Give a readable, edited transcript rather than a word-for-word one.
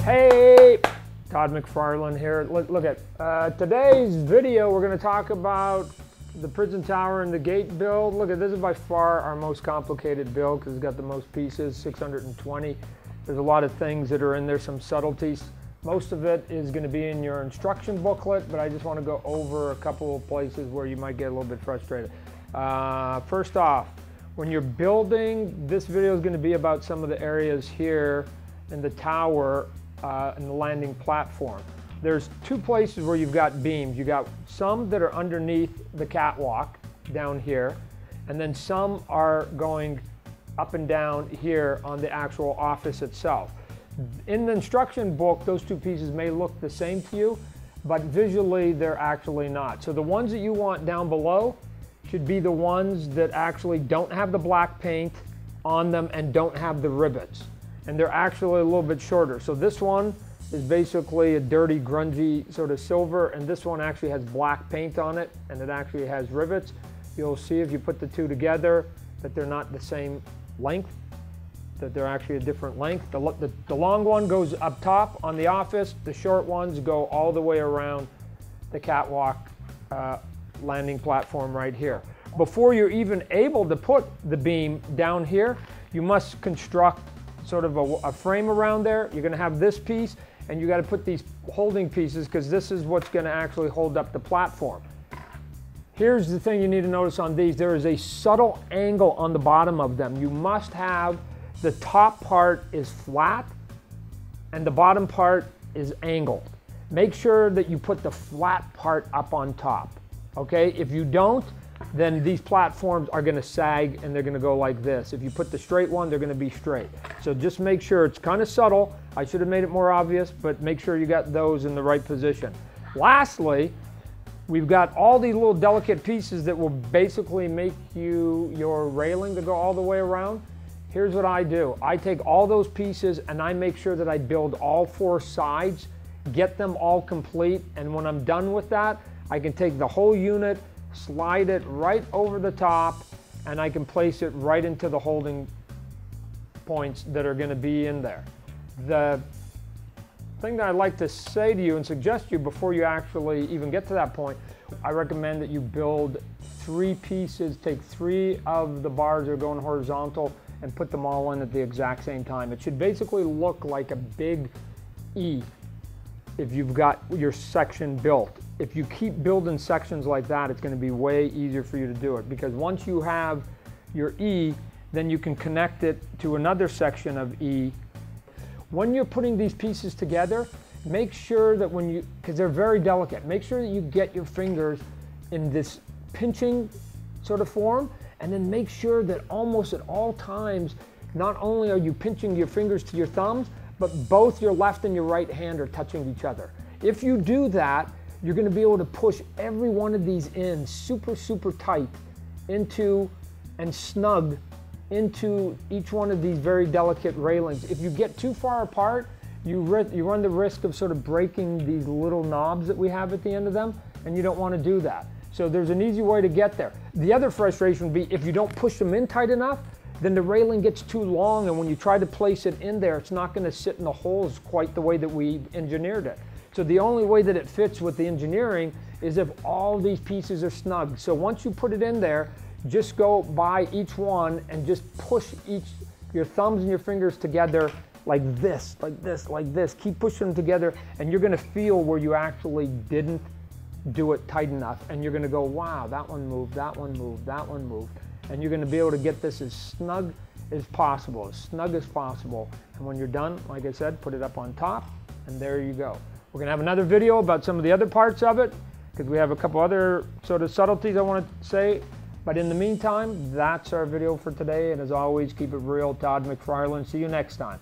Hey, Todd McFarlane here. Look at today's video. We're going to talk about the prison tower and the gate build. Look at this is by far our most complicated build because it's got the most pieces, 620. There's a lot of things that are in there, some subtleties. Most of it is going to be in your instruction booklet, but I just want to go over a couple of places where you might get a little bit frustrated. First off, when you're building, this video is going to be about some of the areas here in the tower and the landing platform. There's two places where you've got beams. You got some that are underneath the catwalk down here, and then some are going up and down here on the actual office itself. In the instruction book, those two pieces may look the same to you, but visually they're actually not. So the ones that you want down below should be the ones that actually don't have the black paint on them and don't have the rivets. And they're actually a little bit shorter. So this one is basically a dirty, grungy sort of silver, and this one actually has black paint on it, and it actually has rivets. You'll see if you put the two together that they're not the same length, that they're actually a different length. The long one goes up top on the office, the short ones go all the way around the catwalk landing platform right here. Before you're even able to put the beam down here, you must construct sort of a frame around there. You're going to have this piece, and you got to put these holding pieces because this is what's going to actually hold up the platform. Here's the thing you need to notice on these. There is a subtle angle on the bottom of them. You must have the top part is flat and the bottom part is angled. Make sure that you put the flat part up on top. Okay, if you don't, then these platforms are going to sag and they're going to go like this. If you put the straight one, they're going to be straight. So just make sure it's kind of subtle. I should have made it more obvious, but make sure you got those in the right position. Lastly, we've got all these little delicate pieces that will basically make your railing to go all the way around. Here's what I do. I take all those pieces and I make sure that I build all four sides, get them all complete, and when I'm done with that, I can take the whole unit, slide it right over the top, and I can place it right into the holding points that are going to be in there. The thing that I'd like to say to you and suggest to you before you actually even get to that point, I recommend that you build three pieces, take three of the bars that are going horizontal and put them all in at the exact same time. It should basically look like a big E if you've got your section built. If you keep building sections like that, it's going to be way easier for you to do it, because once you have your E, then you can connect it to another section of E. When you're putting these pieces together, make sure that because they're very delicate, make sure that you get your fingers in this pinching sort of form, and then make sure that almost at all times, not only are you pinching your fingers to your thumbs, but both your left and your right hand are touching each other. If you do that, you're going to be able to push every one of these in super, super tight into and snug into each one of these very delicate railings. If you get too far apart, you run the risk of sort of breaking these little knobs that we have at the end of them, and you don't want to do that. So there's an easy way to get there. The other frustration would be if you don't push them in tight enough, then the railing gets too long, and when you try to place it in there, it's not going to sit in the holes quite the way that we engineered it. So the only way that it fits with the engineering is if all these pieces are snug. So once you put it in there, just go by each one and just push your thumbs and your fingers together like this, like this, like this. Keep pushing them together, and you're going to feel where you actually didn't do it tight enough, and you're going to go, wow, that one moved, that one moved, that one moved. And you're going to be able to get this as snug as possible, And when you're done, like I said, put it up on top, and there you go. We're going to have another video about some of the other parts of it, because we have a couple other sort of subtleties I want to say. But in the meantime, that's our video for today. And as always, keep it real. Todd McFarlane. See you next time.